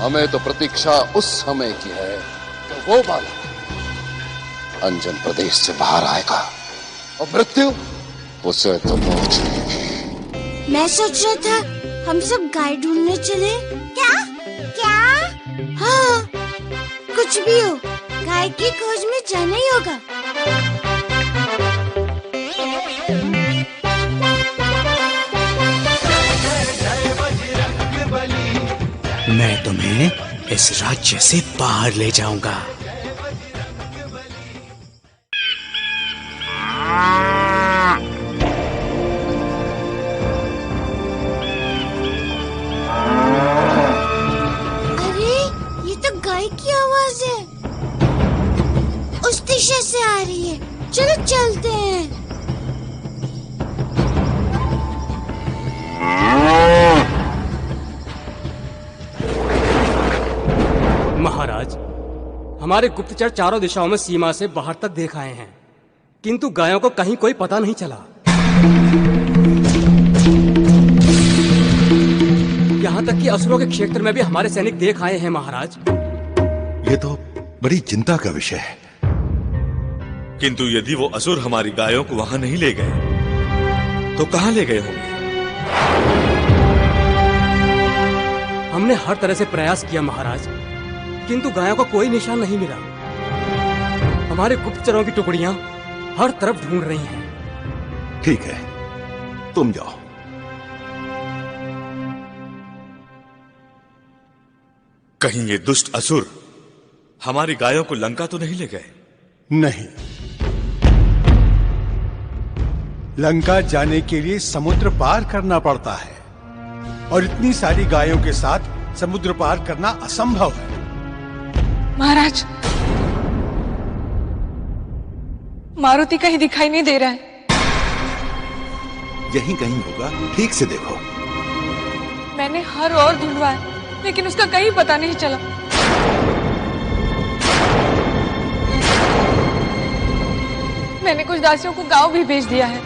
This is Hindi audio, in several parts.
हमें तो प्रतीक्षा उस समय की है कि वो बालक अंजन प्रदेश से बाहर आएगा और मृत्यु उसे तो नोच लेगी। मैं सोच रहा था हम सब गाय ढूंढने चले। क्या क्या? हाँ, कुछ भी हो, गाय की खोज में जाना ही होगा। मैं तुम्हें इस राज्य से बाहर ले जाऊंगा। अरे, ये तो गाय की आवाज है। उस दिशा से आ रही है। चलो चलते हैं। महाराज, हमारे गुप्तचर चारों दिशाओं में सीमा से बाहर तक देख आए हैं, किंतु गायों को कहीं कोई पता नहीं चला। यहाँ तक कि असुरों के क्षेत्र में भी हमारे सैनिक देख आए हैं महाराज। ये तो बड़ी चिंता का विषय है। किंतु यदि वो असुर हमारी गायों को वहां नहीं ले गए तो कहां ले गए होंगे? हमने हर तरह से प्रयास किया महाराज, किंतु गायों का कोई निशान नहीं मिला। हमारे गुप्तचरों की टुकड़ियां हर तरफ ढूंढ रही हैं। ठीक है, तुम जाओ। कहीं ये दुष्ट असुर हमारी गायों को लंका तो नहीं ले गए? नहीं, लंका जाने के लिए समुद्र पार करना पड़ता है और इतनी सारी गायों के साथ समुद्र पार करना असंभव है। महाराज, मारुति कहीं दिखाई नहीं दे रहा है। यहीं कहीं होगा, ठीक से देखो। मैंने हर ओर ढूंढवाया, लेकिन उसका कहीं पता नहीं चला। मैंने कुछ दासियों को गांव भी भेज दिया है।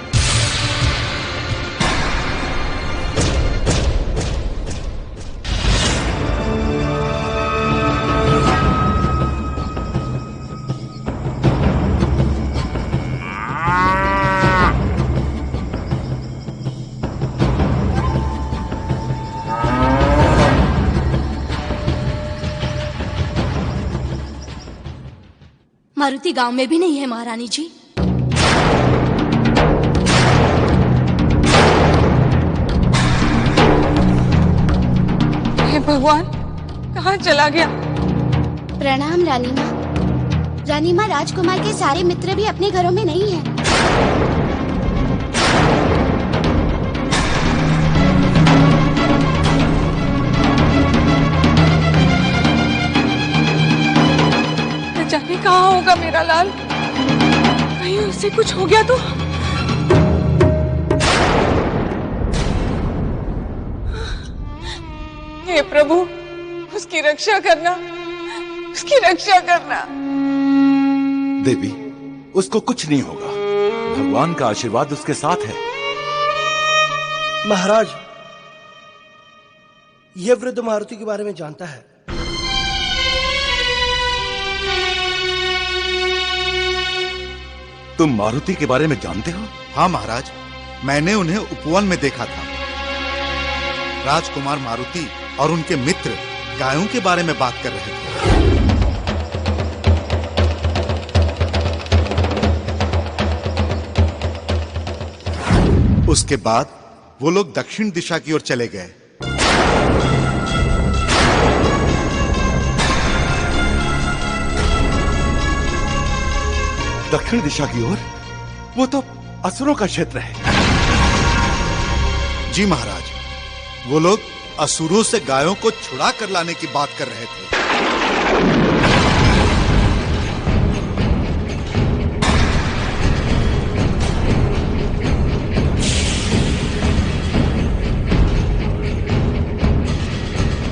मारुति गांव में भी नहीं है महारानी जी। हे भगवान, कहाँ चला गया? प्रणाम रानी माँ। रानी माँ, राजकुमार के सारे मित्र भी अपने घरों में नहीं हैं। जाने कहाँ होगा मेरा लाल? कहीं उससे कुछ हो गया तो? हे प्रभु, उसकी रक्षा करना, उसकी रक्षा करना। देवी, उसको कुछ नहीं होगा। भगवान का आशीर्वाद उसके साथ है। महाराज, यह वृद्ध मारुति के बारे में जानता है। तुम मारुति के बारे में जानते हो? हाँ महाराज, मैंने उन्हें उपवन में देखा था। राजकुमार मारुति और उनके मित्र गायों के बारे में बात कर रहे थे। उसके बाद वो लोग दक्षिण दिशा की ओर चले गए। दक्षिण दिशा की ओर? वो तो असुरों का क्षेत्र है। जी महाराज, वो लोग असुरों से गायों को छुड़ा कर लाने की बात कर रहे थे।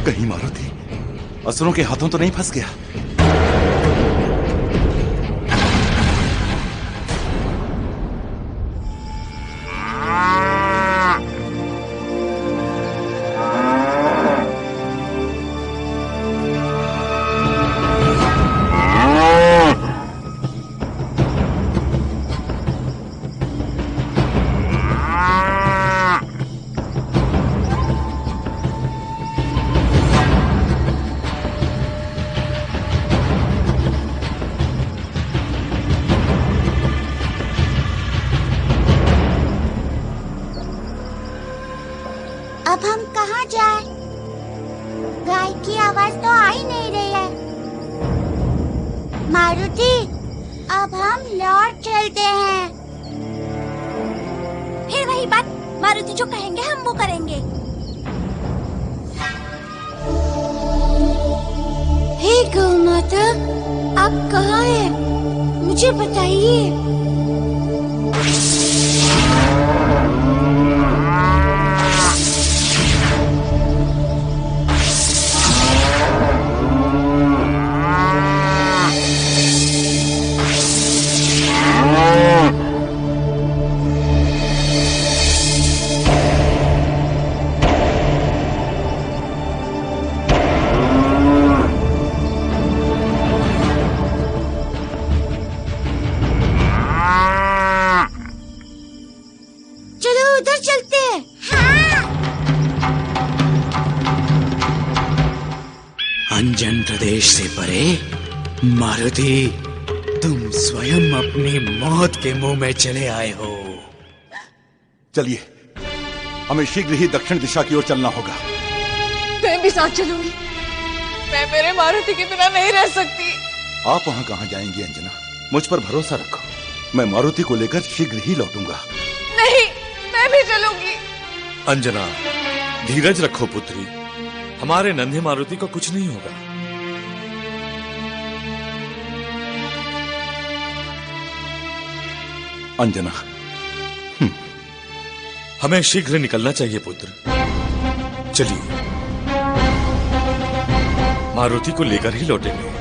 कहीं मारुति असुरों के हाथों तो नहीं फंस गया? अब हम कहाँ जाएं? गाय की आवाज तो आ ही नहीं रही है। मारुति, अब हम लौट चलते हैं। फिर वही बात, मारुति जो कहेंगे हम वो करेंगे। हे गौ माता, आप कहाँ हैं? मुझे बताइए। अंजन प्रदेश से परे मारुति, तुम स्वयं अपनी मौत के मुंह में चले आए हो। चलिए, हमें शीघ्र ही दक्षिण दिशा की ओर चलना होगा। मैं भी साथ चलूंगी। मैं मेरे मारुति के बिना नहीं रह सकती। आप वहां कहां जाएंगी अंजना? मुझ पर भरोसा रखो, मैं मारुति को लेकर शीघ्र ही लौटूंगा। नहीं, मैं भी चलूंगी। अंजना, धीरज रखो पुत्री, हमारे नन्हे मारुति को कुछ नहीं होगा। अंजना, हमें शीघ्र निकलना चाहिए पुत्र। चलिए, मारुति को लेकर ही लौटेंगे।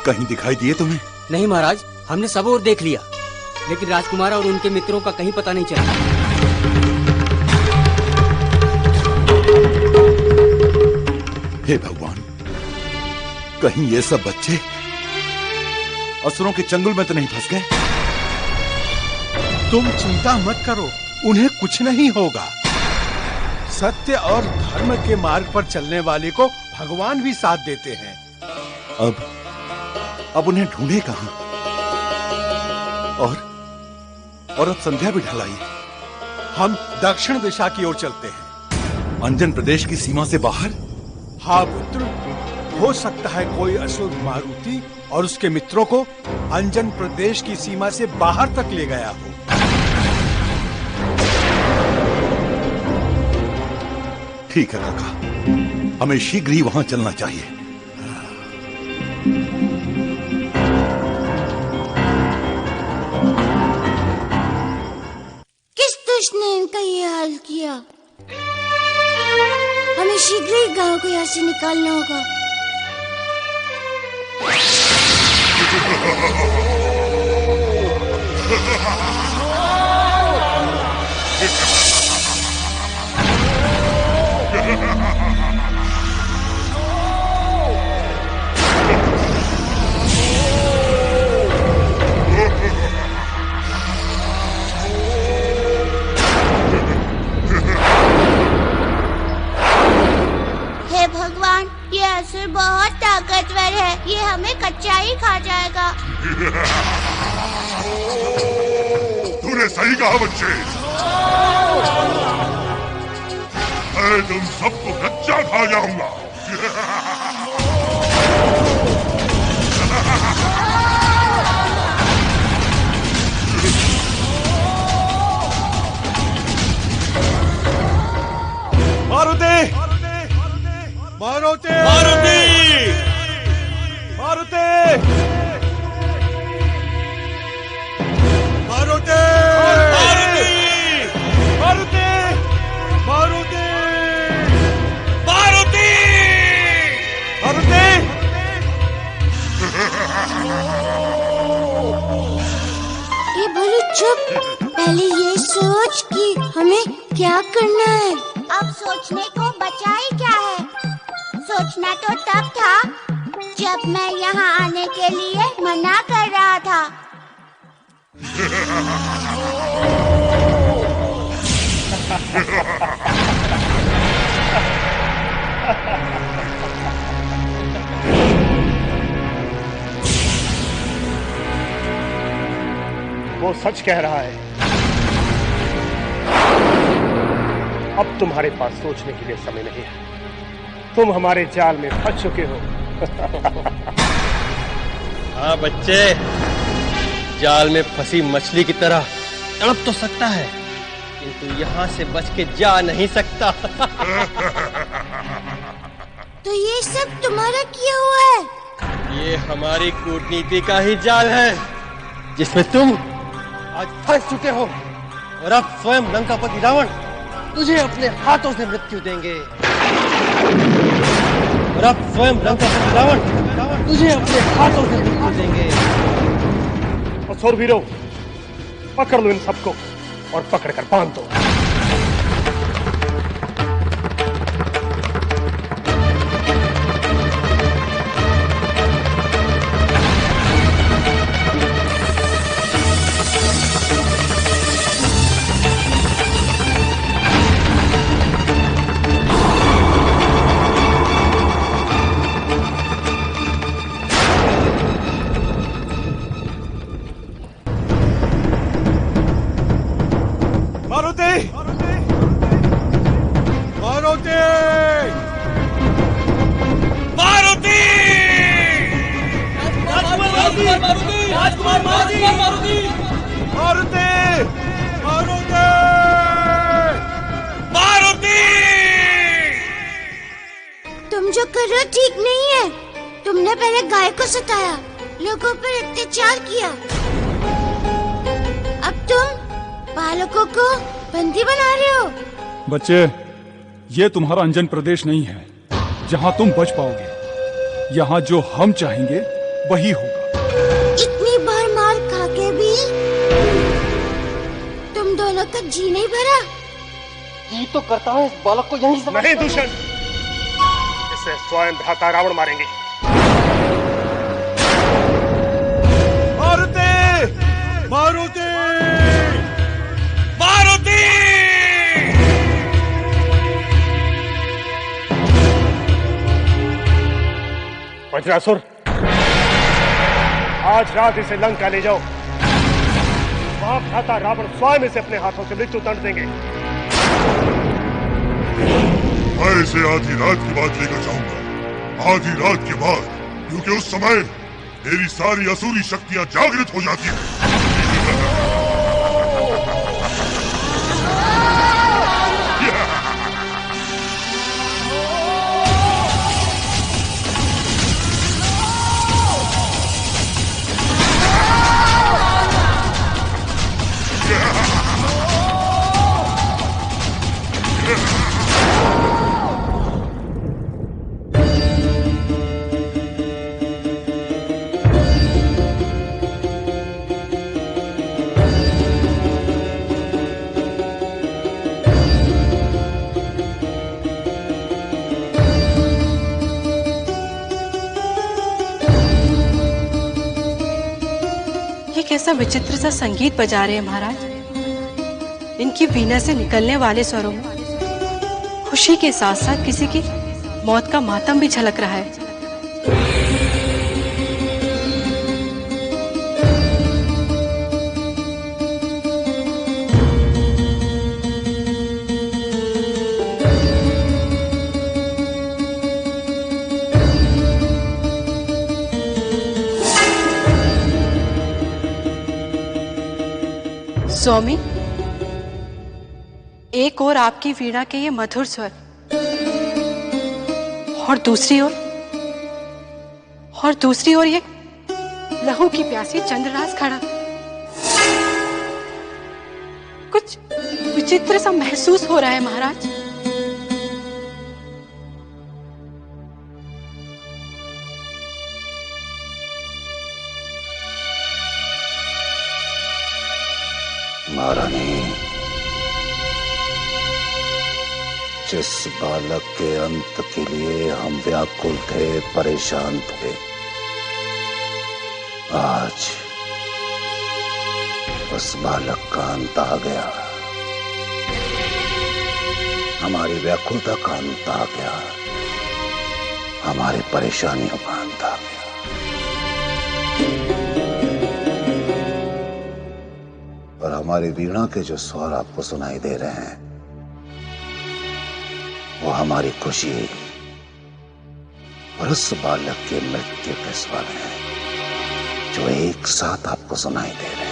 कहीं दिखाई दिए तुम्हें? नहीं महाराज, हमने सब ओर देख लिया, लेकिन राजकुमार और उनके मित्रों का कहीं पता नहीं चला। हे भगवान, कहीं ये सब बच्चे असुरों के चंगुल में तो नहीं फंस गए? तुम चिंता मत करो, उन्हें कुछ नहीं होगा। सत्य और धर्म के मार्ग पर चलने वाले को भगवान भी साथ देते हैं। अब उन्हें ढूंढे कहां? और अब संध्या भी ढलाई। हम दक्षिण दिशा की ओर चलते हैं। अंजन प्रदेश की सीमा से बाहर? हाँ पुत्र, हो सकता है कोई असुर मारुति और उसके मित्रों को अंजन प्रदेश की सीमा से बाहर तक ले गया हो। ठीक है काका, हमें शीघ्र ही वहां चलना चाहिए। किस दुष्ट ने इनका ये हाल किया? हमें शीघ्र ही गांव को यहाँ से निकालना होगा। हे भगवान, ये असुर बहुत ताकतवर है, ये हमें कच्चा ही खा जाएगा। तूने सही कहा बच्चे, मैं तुम सबको कच्चा खा जाऊंगा। मारुति! मारुति! मारुति! मारुति! मारुति! मारुति! मारुति! मारुति! मारुति! ये बोलो चुप, पहले ये सोच कि हमें क्या करना है। अब सोचने को बचा ही क्या है? सोचना तो तब था जब मैं यहाँ आने के लिए मना कर रहा था। वो सच कह रहा है। अब तुम्हारे पास सोचने के लिए समय नहीं है। तुम हमारे जाल में फंस चुके हो। हाँ बच्चे, जाल में फंसी मछली की तरह तड़प तो सकता है, किंतु यहाँ से बच के जा नहीं सकता। तो ये सब तुम्हारा किया हुआ है? ये हमारी कूटनीति का ही जाल है, जिसमें तुम आज फंस चुके हो, और अब स्वयं लंकापति रावण तुझे अपने हाथों से मृत्यु देंगे। और अब स्वयं लंकापति रावण तुझे अपने हाथों से मृत्यु देंगे। असुर वीरों, पकड़ लो इन सबको और पकड़कर बांध दो। तुम जो कर रहे हो ठीक नहीं है। तुमने पहले गाय को सताया, लोगों पर अत्याचार किया, अब तुम बालकों को बंदी बना रहे हो। बच्चे, ये तुम्हारा अंजन प्रदेश नहीं है जहाँ तुम बच पाओगे। यहाँ जो हम चाहेंगे वही होगा। इतनी बार मार खा के भी तुम दोनों का जी नहीं भरा? जी तो करता है, इस बालक को यहीं से नहीं दूषण, इसे स्वयं भ्राता रावण मारेंगे। मारुति! मारुति! मारुति! वज्रासुर, आज रात इसे लंका ले जाओ। वहां भ्राता रावण स्वयं इसे अपने हाथों से मृत्यु दंड देंगे। मैं इसे आधी रात के बाद लेकर जाऊंगा। आधी रात के बाद, क्योंकि उस समय मेरी सारी असुरी शक्तियां जागृत हो जाती हैं। कैसा विचित्र सा संगीत बजा रहे हैं महाराज। इनकी वीणा से निकलने वाले स्वरों में खुशी के साथ साथ किसी की मौत का मातम भी झलक रहा है। स्वामी, एक ओर आपकी वीणा के ये मधुर स्वर और दूसरी ओर ये लहू की प्यासी चंद्रराज खड़ा। कुछ विचित्र सा महसूस हो रहा है महाराज। महारानी, जिस बालक के अंत के लिए हम व्याकुल थे, परेशान थे, आज उस बालक का अंत आ गया। हमारी व्याकुलता का अंत आ गया, हमारी परेशानियों का अंत आ गया। और हमारी वीणा के जो स्वर आपको सुनाई दे रहे हैं, वो हमारी खुशी और उस बालक के मृत्यु के स्वर हैं जो एक साथ आपको सुनाई दे रहे हैं।